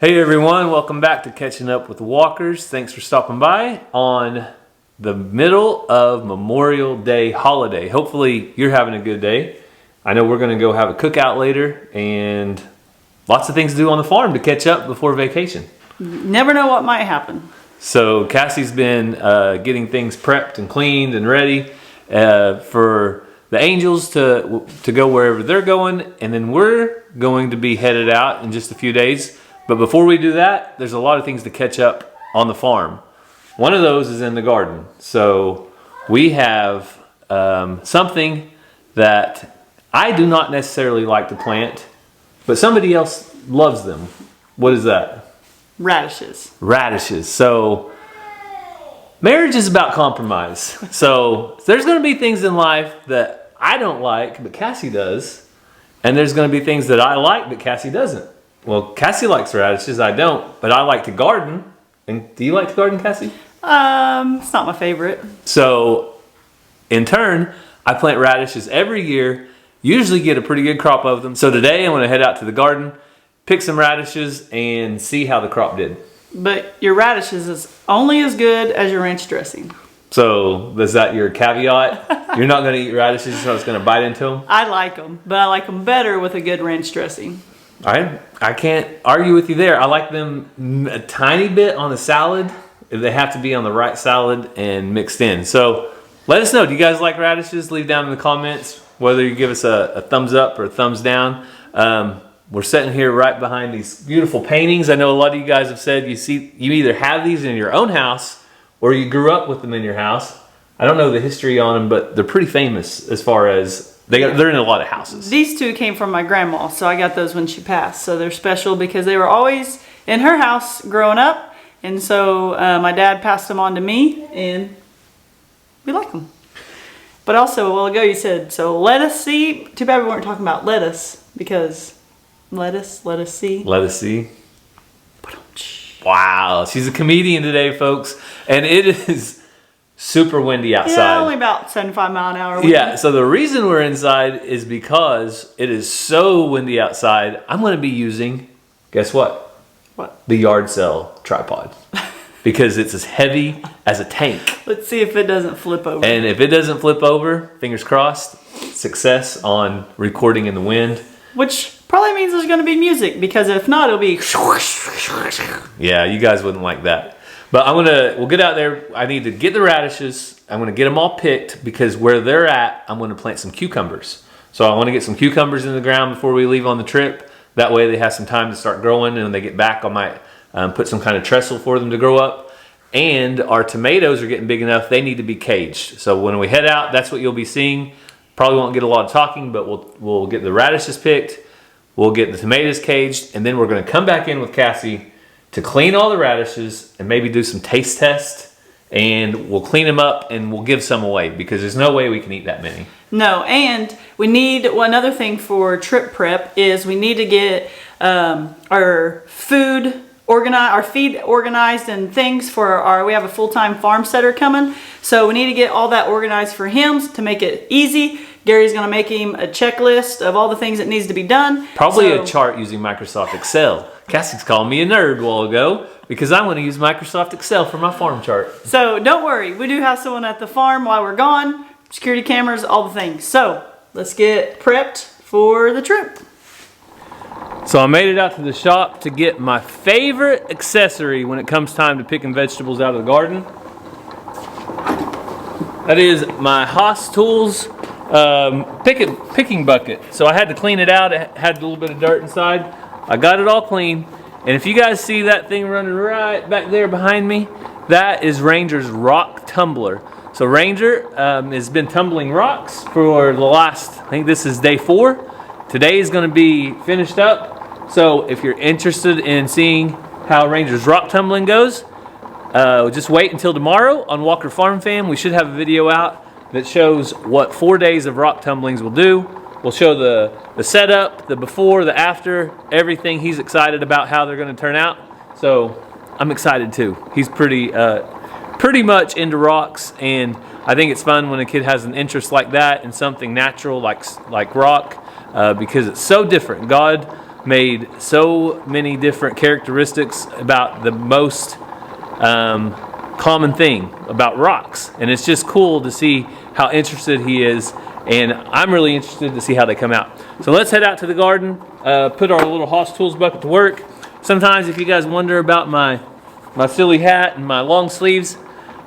Hey everyone, welcome back to Catching Up with the Walkers. Thanks for stopping by on the middle of Memorial Day holiday. Hopefully you're having a good day. I know we're going to go have a cookout later and lots of things to do on the farm to catch up before vacation. Never know what might happen. So Cassie's been getting things prepped and cleaned and ready for the Angels to go wherever they're going, and then we're going to be headed out in just a few days. But before we do that, there's a lot of things to catch up on the farm. One of those is in the garden. So we have something that I do not necessarily like to plant, but somebody else loves them. What is that? Radishes. Radishes. So marriage is about compromise. So there's going to be things in life that I don't like, but Cassie does. And there's going to be things that I like, but Cassie doesn't. Well, Cassie likes radishes, I don't, but I like to garden. And do you like to garden, Cassie? It's not my favorite. So, in turn, I plant radishes every year, usually get a pretty good crop of them. So today I'm going to head out to the garden, pick some radishes, and see how the crop did. But your radishes is only as good as your ranch dressing. So, is that your caveat? You're not going to eat radishes, so it's going to bite into them? I like them, but I like them better with a good ranch dressing. I can't argue with you there. I like them a tiny bit on the salad. They have to be on the right salad and mixed in. So let us know. Do you guys like radishes? Leave down in the comments whether you give us a thumbs up or a thumbs down. We're sitting here right behind these beautiful paintings. I know a lot of you guys have said you either have these in your own house or you grew up with them in your house. I don't know the history on them, but they're pretty famous as far as they're in a lot of houses. These two came from my grandma, so I got those when she passed. So they're special because they were always in her house growing up. And so my dad passed them on to me, and we like them. But also, a while ago you said, so lettuce see. Too bad we weren't talking about lettuce, because lettuce see. Lettuce see. Wow, she's a comedian today, folks. And it is super windy outside. Yeah, only about 75 mile an hour wind. Yeah, so the reason we're inside is because it is so windy outside. I'm going to be using, guess what? What? The yard sale tripod. Because it's as heavy as a tank. Let's see if it doesn't flip over. And if it doesn't flip over, fingers crossed, success on recording in the wind. Which probably means there's going to be music, because if not, it'll be... Yeah, you guys wouldn't like that. But we'll get out there. I need to get the radishes. I'm going to get them all picked, because where they're at, I'm going to plant some cucumbers. So I want to get some cucumbers in the ground before we leave on the trip. That way they have some time to start growing, and when they get back, I might put some kind of trestle for them to grow up. And our tomatoes are getting big enough, they need to be caged. So when we head out, that's what you'll be seeing. Probably won't get a lot of talking, but we'll get the radishes picked. We'll get the tomatoes caged, and then we're going to come back in with Cassie to clean all the radishes and maybe do some taste tests, and we'll clean them up and we'll give some away, because there's no way we can eat that many. No, and we need, one other thing for trip prep is we need to get our feed organized and things for we have a full-time farm setter coming. So we need to get all that organized for him to make it easy. Gary's going to make him a checklist of all the things that needs to be done. Probably a chart using Microsoft Excel. Cassie's calling me a nerd a while ago because I want to use Microsoft Excel for my farm chart. So don't worry, we do have someone at the farm while we're gone. Security cameras, all the things. So let's get prepped for the trip. So I made it out to the shop to get my favorite accessory when it comes time to picking vegetables out of the garden. That is my Haas Tools picking bucket. So I had to clean it out. It had a little bit of dirt inside. I got it all clean. And if you guys see that thing running right back there behind me, that is Ranger's rock tumbler. So Ranger has been tumbling rocks for the last, I think this is day 4. Today is going to be finished up. So if you're interested in seeing how Ranger's rock tumbling goes, just wait until tomorrow on Walker Farm Fam. We should have a video out that shows what 4 days of rock tumblings will do. We'll show the setup, the before, the after, everything. He's excited about how they're going to turn out. So I'm excited too. He's pretty much into rocks, and I think it's fun when a kid has an interest like that in something natural like rock, because it's so different. God made so many different characteristics about the most common thing about rocks, and it's just cool to see how interested he is, and I'm really interested to see how they come out. So let's head out to the garden, put our little Hoss Tools bucket to work. Sometimes if you guys wonder about my silly hat and my long sleeves,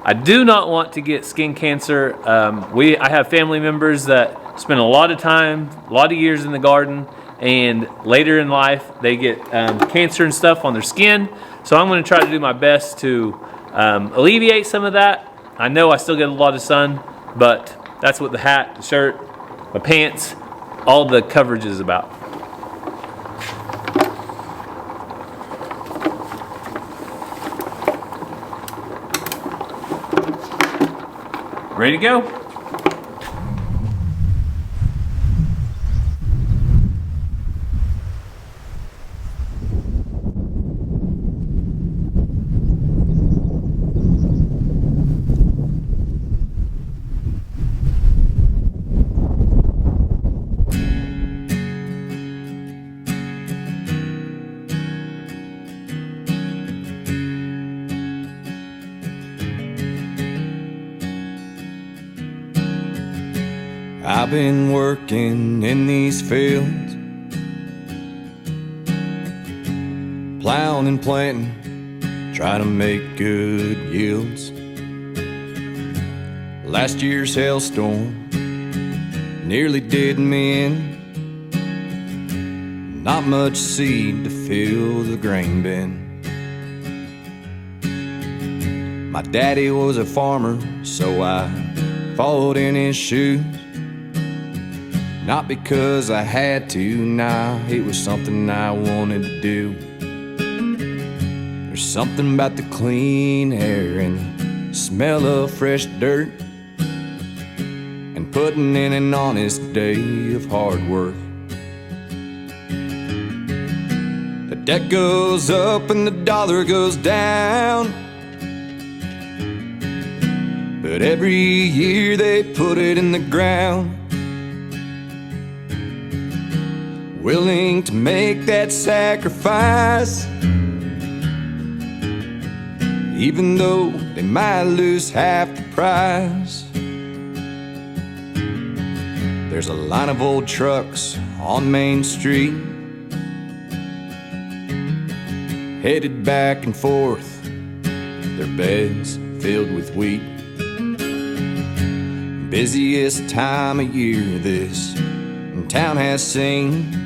I do not want to get skin cancer. I have family members that spend a lot of time, a lot of years in the garden, and later in life they get cancer and stuff on their skin. So I'm going to try to do my best to alleviate some of that. I know I still get a lot of sun, but that's what the hat, the shirt, my pants, all the coverage is about. Ready to go? I've been working in these fields, plowing and planting, trying to make good yields. Last year's hailstorm nearly did me in. Not much seed to fill the grain bin. My daddy was a farmer, so I followed in his shoes. Not because I had to, nah, it was something I wanted to do. There's something about the clean air and the smell of fresh dirt, and putting in an honest day of hard work. The debt goes up and the dollar goes down, but every year they put it in the ground. Willing to make that sacrifice, even though they might lose half the price. There's a line of old trucks on Main Street, headed back and forth, their beds filled with wheat. Busiest time of year this town has seen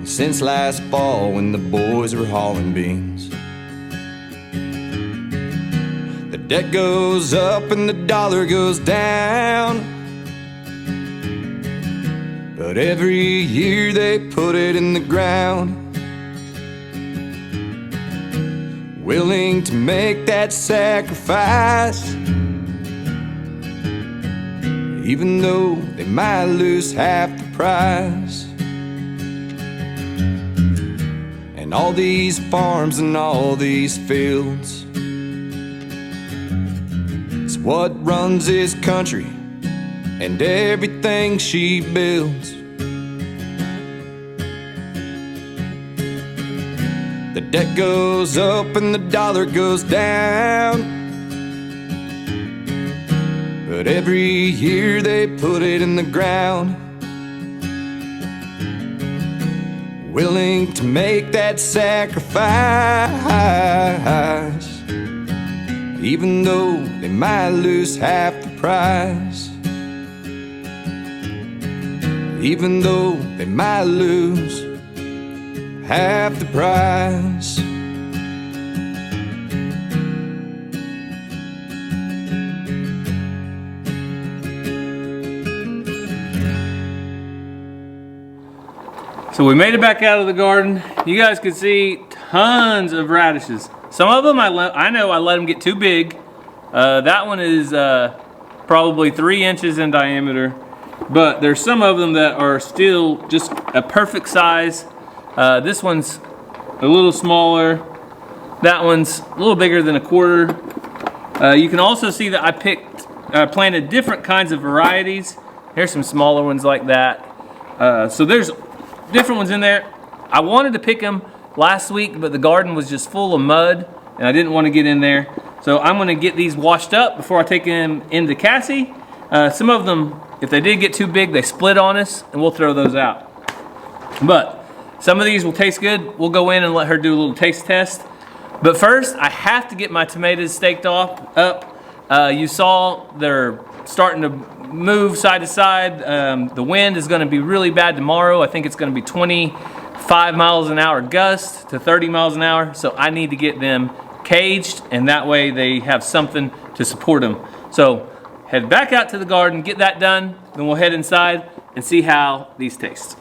since last fall when the boys were hauling beans. The debt goes up and the dollar goes down, but every year they put it in the ground. Willing to make that sacrifice, even though they might lose half the price. And all these farms and all these fields, it's what runs this country and everything she builds. The debt goes up and the dollar goes down, but every year they put it in the ground. Willing to make that sacrifice, even though they might lose half the price. Even though they might lose half the price. So we made it back out of the garden. You guys could see tons of radishes. Some of them I know I let them get too big. That one is probably 3 inches in diameter, but there's some of them that are still just a perfect size. This one's a little smaller. That one's a little bigger than a quarter. You can also see that I planted different kinds of varieties. Here's some smaller ones like that. So there's different ones in there. I wanted to pick them last week, but the garden was just full of mud, and I didn't want to get in there. So I'm gonna get these washed up before I take them into Cassie. Some of them, if they did get too big, they split on us, and we'll throw those out. But some of these will taste good. We'll go in and let her do a little taste test. But first, I have to get my tomatoes staked up. You saw they're starting to move side to side. The wind is gonna be really bad tomorrow. I think it's gonna be 25 miles an hour gust to 30 miles an hour. So I need to get them caged, and that way they have something to support them. So head back out to the garden, get that done, then we'll head inside and see how these taste.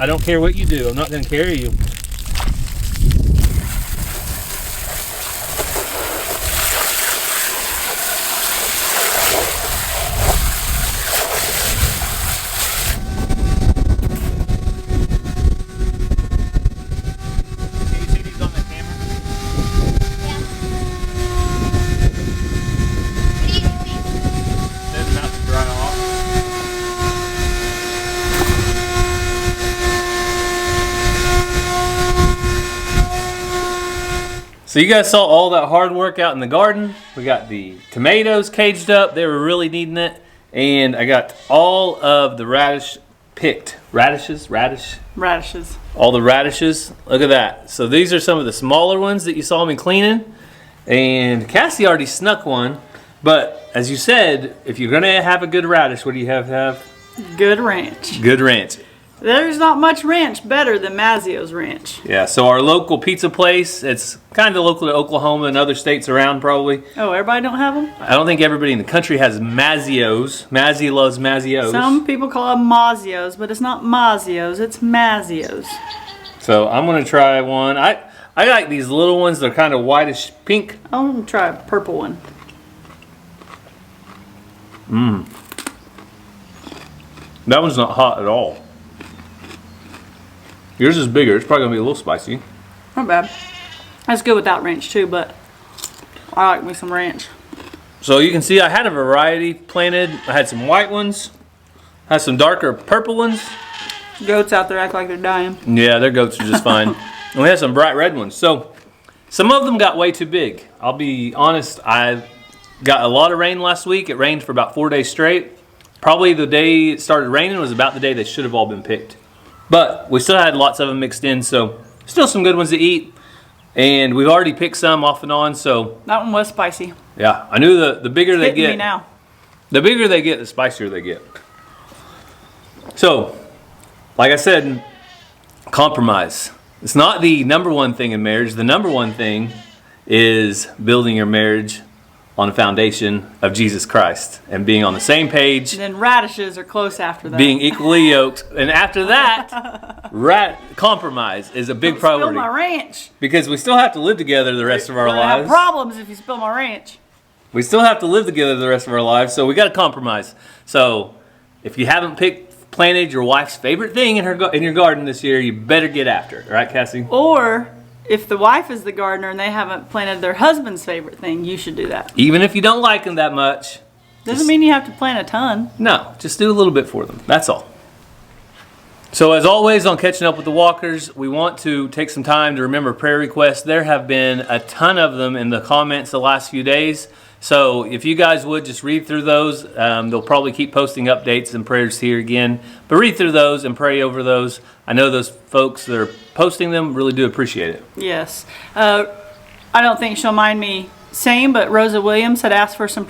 I don't care what you do. I'm not going to carry you. Can you see these on the camera? They're about to dry off. So you guys saw all that hard work out in the garden. We got the tomatoes caged up. They were really needing it. And I got all of the radish picked. Radishes? Radishes. All the radishes. Look at that. So these are some of the smaller ones that you saw me cleaning. And Cassie already snuck one. But as you said, if you're going to have a good radish, what do you have to have? Good ranch. Good ranch. There's not much ranch better than Mazzio's ranch. Yeah, so our local pizza place, it's kind of local to Oklahoma and other states around probably. Oh, everybody don't have them? I don't think everybody in the country has Mazzio's. Mazzie loves Mazzio's. Some people call them Mazzio's, but it's not Mazzio's, it's Mazzio's. So I'm going to try one. I like these little ones. They're kind of whitish pink. I'm going to try a purple one. That one's not hot at all. Yours is bigger. It's probably going to be a little spicy. Not bad. That's good without ranch too, but I like me some ranch. So you can see I had a variety planted. I had some white ones, had some darker purple ones. Goats out there act like they're dying. Yeah, their goats are just fine. And we had some bright red ones. So some of them got way too big. I'll be honest, I got a lot of rain last week. It rained for about 4 days straight. Probably the day it started raining was about the day they should have all been picked. But we still had lots of them mixed in, so still some good ones to eat. And we've already picked some off and on, so That one was spicy. yeah, I knew the bigger they Hitting me get, now. the bigger they get, the spicier they get. So, like I said, compromise. It's not the number one thing in marriage. The number one thing is building your marriage on the foundation of Jesus Christ and being on the same page, And then radishes are close after that. being equally yoked. And after that, compromise is a big Spill priority my ranch. because we still have to live together the rest of our We're gonna have lives. problems if you spill my ranch. We still have to live together the rest of our lives, so we got to compromise. So, if you haven't planted your wife's favorite thing in your garden this year, you better get after it, right, Cassie? Or if the wife is the gardener and they haven't planted their husband's favorite thing, you should do that. Even if you don't like them that much, Doesn't mean you have to plant a ton. no, just do a little bit for them. That's all. So as always on Catching Up with the Walkers, we want to take some time to remember prayer requests. There have been a ton of them in the comments the last few days. So if you guys would just read through those, they'll probably keep posting updates and prayers here again. But read through those and pray over those. I know those folks that are posting them really do appreciate it. Yes. I don't think she'll mind me saying, but Rosa Williams had asked for some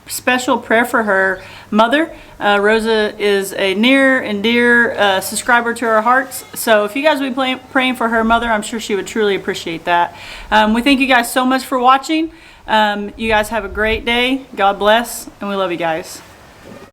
special prayer for her mother. Rosa is a near and dear subscriber to our hearts. So if you guys would be praying for her mother, I'm sure she would truly appreciate that. We thank you guys so much for watching. You guys have a great day. God bless, and we love you guys.